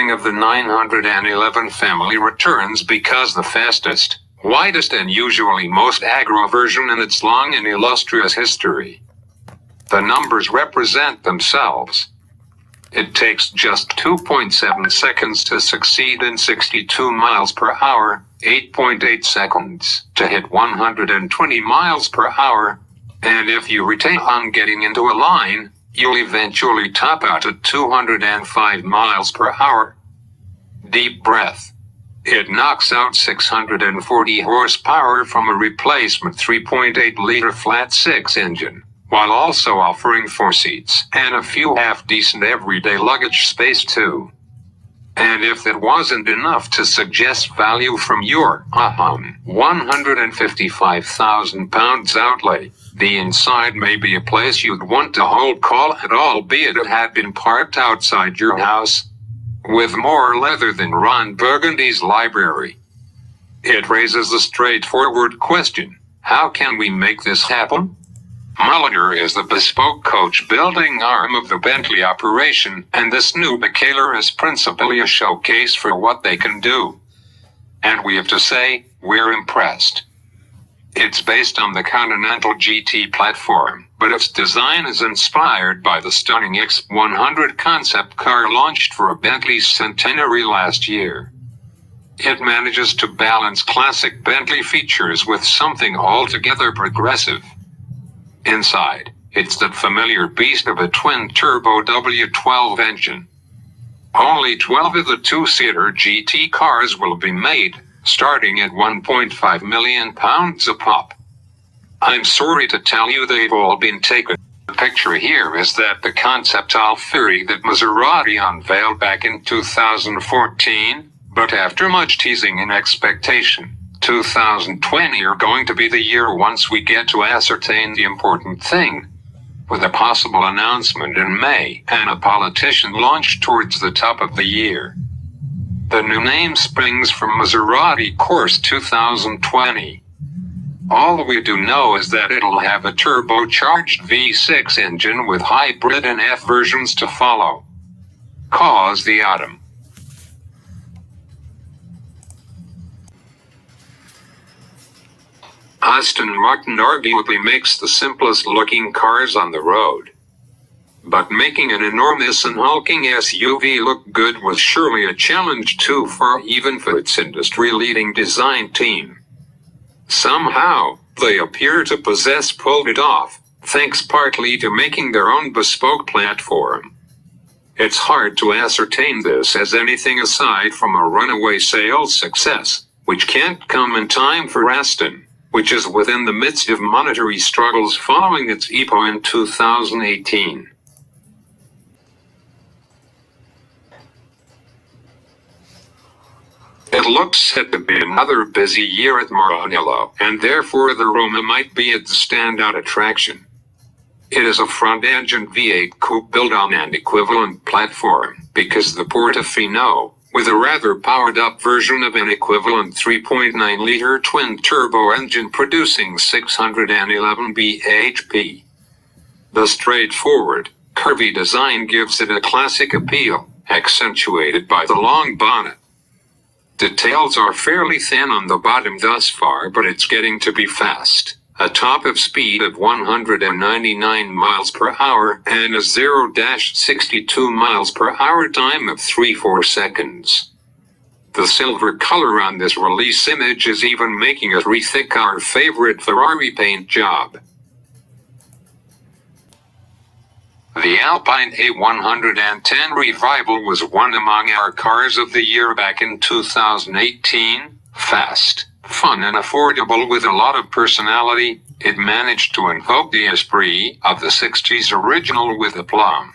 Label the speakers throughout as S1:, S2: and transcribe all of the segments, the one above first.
S1: something of the 911 family returns because the fastest, widest and usually most aggro version in its long and illustrious history. The numbers represent themselves. It takes just 2.7 seconds to succeed in 62 miles per hour, 8.8 seconds to hit 120 miles per hour, and if you retain on getting into a line, you'll eventually top out at 205 miles per hour. Deep breath. It knocks out 640 horsepower from a replacement 3.8-liter flat-six engine, while also offering 4 seats and a few half-decent everyday luggage space too. And if that wasn't enough to suggest value from your £155,000 outlay, the inside may be a place you'd want to hold call at, albeit it had been parked outside your house. With more leather than Ron Burgundy's library. It raises a straightforward question: how can we make this happen? Mulliner is the bespoke coach-building arm of the Bentley operation, and this new Bacaler is principally a showcase for what they can do. And we have to say, we're impressed. It's based on the Continental GT platform, but its design is inspired by the stunning X100 concept car launched for Bentley's centenary last year. It manages to balance classic Bentley features with something altogether progressive. Inside, it's that familiar beast of a twin-turbo W12 engine. Only 12 of the two-seater GT cars will be made, starting at £1.5 million a pop. I'm sorry to tell you they've all been taken. The picture here is that the concept Alfieri that Maserati unveiled back in 2014, but after much teasing and expectation, 2020 are going to be the year once we get to ascertain the important thing. With a possible announcement in May and a politician launch towards the top of the year. The new name springs from Maserati Course 2020. All we do know is that it'll have a turbocharged V6 engine with hybrid and F versions to follow. Cause the autumn. Aston Martin arguably makes the simplest looking cars on the road. But making an enormous and hulking SUV look good was surely a challenge too far even for its industry-leading design team. Somehow, they appear to pulled it off, thanks partly to making their own bespoke platform. It's hard to ascertain this as anything aside from a runaway sales success, which can't come in time for Aston, which is within the midst of monetary struggles following its IPO in 2018. It looks set to be another busy year at Maranello, and therefore the Roma might be its standout attraction. It is a front-engine V8 coupe built on an equivalent platform, because the Portofino, with a rather powered-up version of an equivalent 3.9-liter twin-turbo engine producing 611 bhp. The straightforward, curvy design gives it a classic appeal, accentuated by the long bonnet. Details are fairly thin on the bottom thus far, but it's getting to be fast. A top of speed of 199 miles per hour and a 0-62 miles per hour time of 3.4 seconds. The silver color on this release image is even making us rethink our favorite Ferrari paint job. The Alpine A110 Revival was one among our cars of the year back in 2018. Fast, fun and affordable with a lot of personality, it managed to invoke the esprit of the 60s original with aplomb.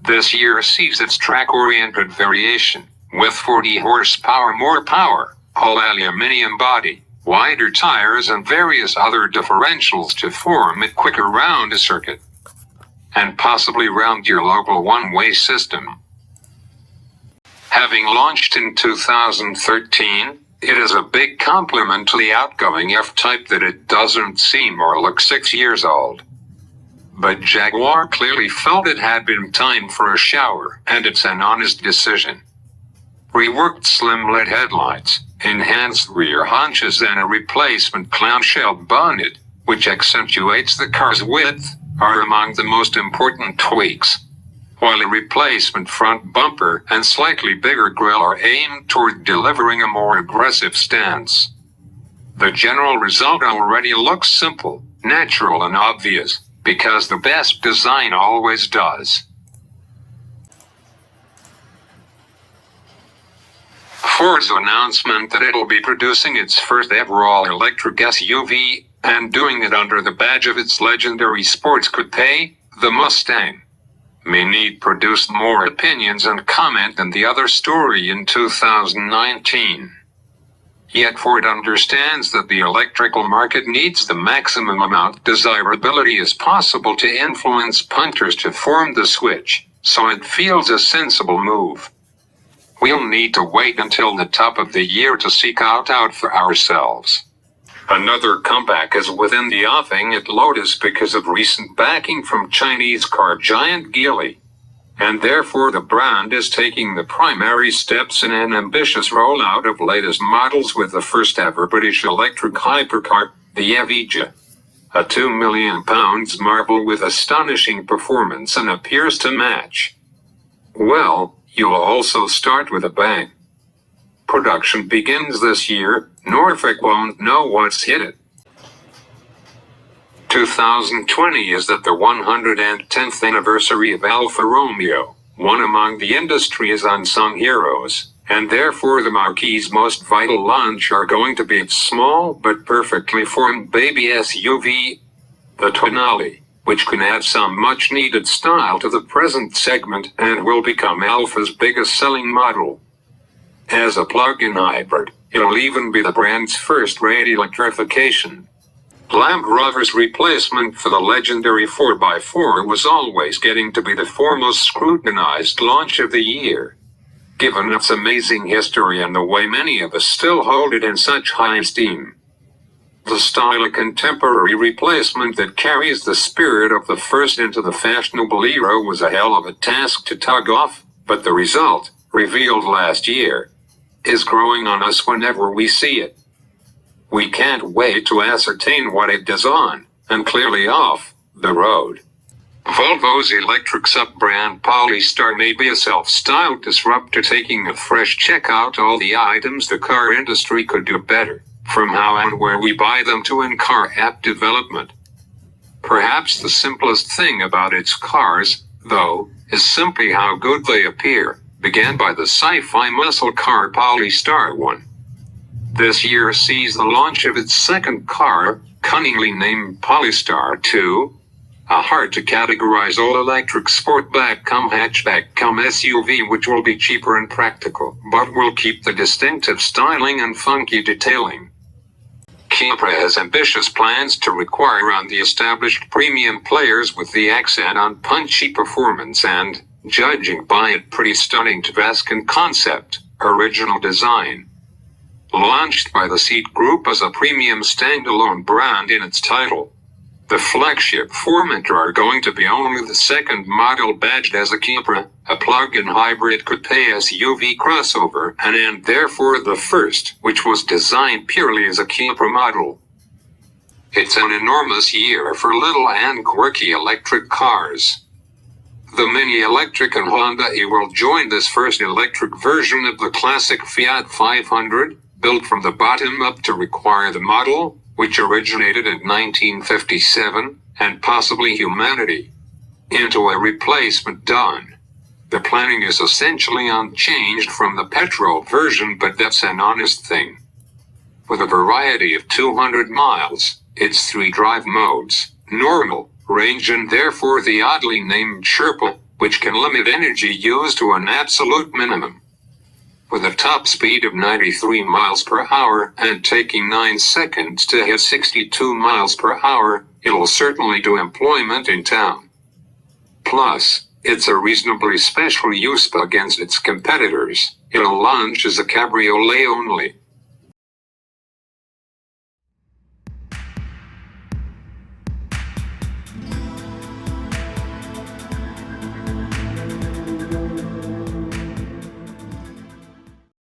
S1: This year sees its track-oriented variation, with 40 horsepower more power, all aluminium body, wider tires and various other differentials to form it quicker round a circuit. And possibly round your local one-way system. Having launched in 2013, it is a big compliment to the outgoing F-Type that it doesn't seem or look 6 years old. But Jaguar clearly felt it had been time for a shower, and it's an honest decision. reworked slim LED headlights, enhanced rear hunches and a replacement clamshell bonnet, which accentuates the car's width, are among the most important tweaks. While a replacement front bumper and slightly bigger grille are aimed toward delivering a more aggressive stance. The general result already looks simple, natural and obvious, because the best design always does. Ford's announcement that it'll be producing its first ever all-electric SUV, and doing it under the badge of its legendary sports coupe, the Mustang, may need produced more opinions and comment than the other story in 2019. Yet Ford understands that the electrical market needs the maximum amount of desirability as possible to influence punters to form the switch, so it feels a sensible move. We'll need to wait until the top of the year to seek out for ourselves. Another comeback is within the offing at Lotus because of recent backing from Chinese car giant Geely. And therefore the brand is taking the primary steps in an ambitious rollout of latest models with the first ever British electric hypercar, the Evija. A £2 million marvel with astonishing performance and appears to match. Well, you'll also start with a bang. Production begins this year, Norfolk won't know what's hit it. 2020 is the 110th anniversary of Alfa Romeo, one among the industry's unsung heroes, and therefore the marquee's most vital launch are going to be its small but perfectly formed baby SUV, the Tonale, which can add some much-needed style to the present segment and will become Alfa's biggest selling model. As a plug-in hybrid, it'll even be the brand's first-rate electrification. Land Rover's replacement for the legendary 4x4 was always getting to be the foremost scrutinized launch of the year. Given its amazing history and the way many of us still hold it in such high esteem. The stylish contemporary replacement that carries the spirit of the first into the fashionable era was a hell of a task to tug off, but the result, revealed last year, is growing on us whenever we see it. We can't wait to ascertain what it does on, and clearly off, the road. Volvo's electric sub-brand Polestar may be a self-styled disruptor taking a fresh check out all the items the car industry could do better, from how and where we buy them to in-car app development. Perhaps the simplest thing about its cars, though, is simply how good they appear, began by the sci-fi muscle car Polestar 1. This year sees the launch of its second car, cunningly named Polestar 2, a hard-to-categorize all-electric sportback-cum-hatchback-cum-SUV which will be cheaper and practical, but will keep the distinctive styling and funky detailing. Kia has ambitious plans to require on the established premium players with the accent on punchy performance and, judging by it, pretty stunning Tabascan concept, original design. Launched by the Seat Group as a premium standalone brand in its title, the flagship Formentor are going to be only the second model badged as a Kia, a plug-in hybrid coupe SUV crossover, and therefore the first which was designed purely as a Kia model. It's an enormous year for little and quirky electric cars. The Mini Electric and Honda E will join this first electric version of the classic Fiat 500, built from the bottom up to require the model, which originated in 1957, and possibly humanity, into a replacement done. The planning is essentially unchanged from the petrol version, but that's an honest thing. With a variety of 200 miles, its 3 drive modes, normal, range and therefore the oddly named Sherpa, which can limit energy use to an absolute minimum. With a top speed of 93 miles per hour and taking 9 seconds to hit 62 miles per hour, it'll certainly do employment in town. Plus, it's a reasonably special use against its competitors. It'll launch as a cabriolet only.